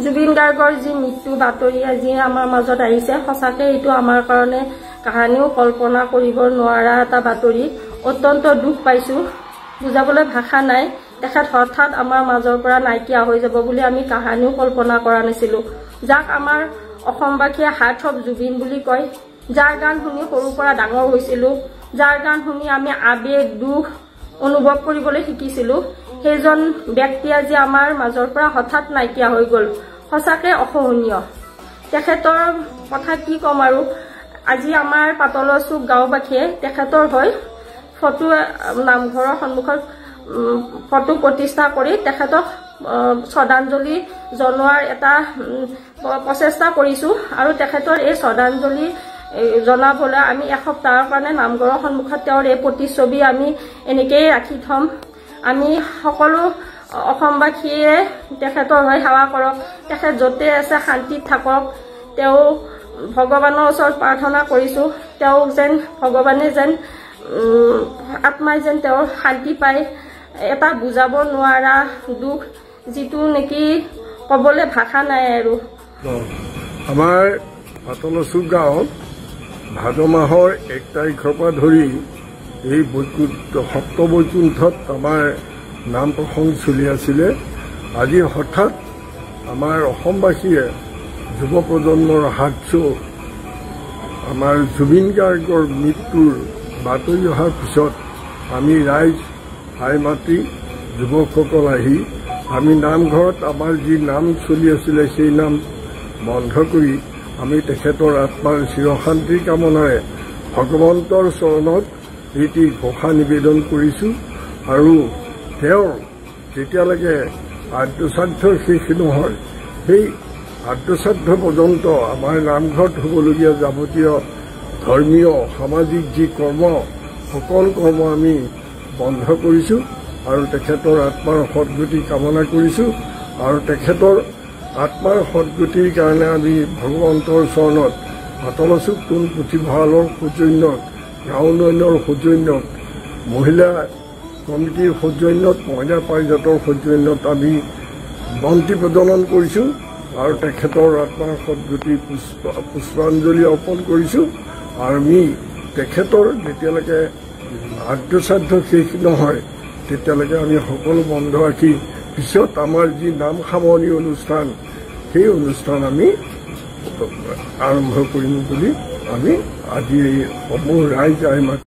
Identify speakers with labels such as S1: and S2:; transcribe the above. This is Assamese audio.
S1: জুবিন গাৰ্গৰ যি মৃত্যু বাতৰি আজি আমাৰ মাজত আহিছে সঁচাকৈ এইটো আমাৰ কাৰণে কাহানিও কল্পনা কৰিব নোৱাৰা এটা বাতৰি অত্যন্ত দুখ পাইছো বুজাবলৈ ভাষা নাই তেখেত হঠাৎ আমাৰ মাজৰ পৰা নাইকিয়া হৈ যাব বুলি আমি কাহানিও কল্পনা কৰা নাছিলো যাক আমাৰ অসমবাসীয়ে হাৰ্ট অফ জুবিন বুলি কয় যাৰ গান শুনি সৰুৰ পৰা ডাঙৰ হৈছিলো যাৰ গান শুনি আমি আবেগ দুখ অনুভৱ কৰিবলৈ শিকিছিলো সেইজন ব্যক্তি আজি আমাৰ মাজৰ পৰা হঠাৎ নাইকিয়া হৈ গ'ল সঁচাকৈ অসহনীয় তেখেতৰ কথা কি কম আৰু আজি আমাৰ পাতলচুক গাঁওবাসীয়ে তেখেতৰ হৈ ফটো নামঘৰৰ সন্মুখত ফটো প্ৰতিষ্ঠা কৰি তেখেতক শ্ৰদ্ধাঞ্জলি জনোৱাৰ এটা প্ৰচেষ্টা কৰিছো আৰু তেখেতৰ এই শ্ৰদ্ধাঞ্জলি জনাবলৈ আমি এসপ্তাহৰ কাৰণে নামঘৰৰ সন্মুখত তেওঁৰ এই প্ৰতিচ্ছবি আমি এনেকৈ ৰাখি থম আমি সকলো অসমবাসীয়ে তেখেতৰ হৈ সেৱা কৰক তেখেত য'তে আছে শান্তিত থাকক তেওঁ ভগৱানৰ ওচৰত প্ৰাৰ্থনা কৰিছো তেওঁ যেন ভগৱানে যেন আত্মাই যেন তেওঁৰ শান্তি পায় এটা বুজাব নোৱাৰা দুখ যিটো নেকি ক'বলৈ ভাষা নাই আৰু
S2: আমাৰ পাতলচুক গাঁৱত ভাদ মাহৰ 1 তাৰিখৰ পৰা ধৰি এই সপ্তবৈকুণ্ঠত আমাৰ নাম প্ৰসংগ চলি আছিলে আজি হঠাৎ আমাৰ অসমবাসীয়ে যুৱ প্ৰজন্মৰ হাতছো আমাৰ জুবিন গাৰ্গৰ মৃত্যুৰ বাতৰি অহাৰ পিছত আমি ৰাইজ হাই মাতি যুৱকসকল আহি আমি নামঘৰত আমাৰ যি নাম চলি আছিলে সেই নাম বন্ধ কৰি আমি তেখেতৰ আত্মাৰ চিৰশান্তিৰ কামনাৰে ভগৱন্তৰ চৰণত এটি ঘোষা নিবেদন কৰিছোঁ আৰু তেওঁৰ যেতিয়ালৈকে আদ্যশ্ৰাদ্ধ শেষ নহয় সেই আদ্যশ্ৰাদ্ধ পৰ্যন্ত আমাৰ নামঘৰত হ'বলগীয়া যাৱতীয় ধৰ্মীয় সামাজিক যি কৰ্ম সকল কৰ্ম আমি বন্ধ কৰিছোঁ আৰু তেখেতৰ আত্মাৰ সদ্গতি কামনা কৰিছোঁ আৰু তেখেতৰ আত্মাৰ সদ্গতিৰ কাৰণে আমি ভগৱন্তৰ চৰণত পাতলচুক টোল পুথিভঁৰালৰ সৌজন্যত গাঁও উন্নয়নৰ সৌজন্যত মহিলা কমিটিৰ সৌজন্যত মহিলা পাৰিজাতৰ সৌজন্যত আমি বন্তি প্ৰজ্বলন কৰিছোঁ আৰু তেখেতৰ আত্মাৰ সদ্গতি পুষ্পাঞ্জলি অৰ্পণ কৰিছোঁ আৰু আমি তেখেতৰ যেতিয়ালৈকে আদ্যশ্ৰাদ্ধ শেষ নহয় তেতিয়ালৈকে আমি সকলো বন্ধ ৰাখি পিছত আমাৰ যি নাম সামৰণি অনুষ্ঠান সেই অনুষ্ঠান আমি আৰম্ভ কৰিম বুলি আমি আজি সমূহ ৰাইজ আই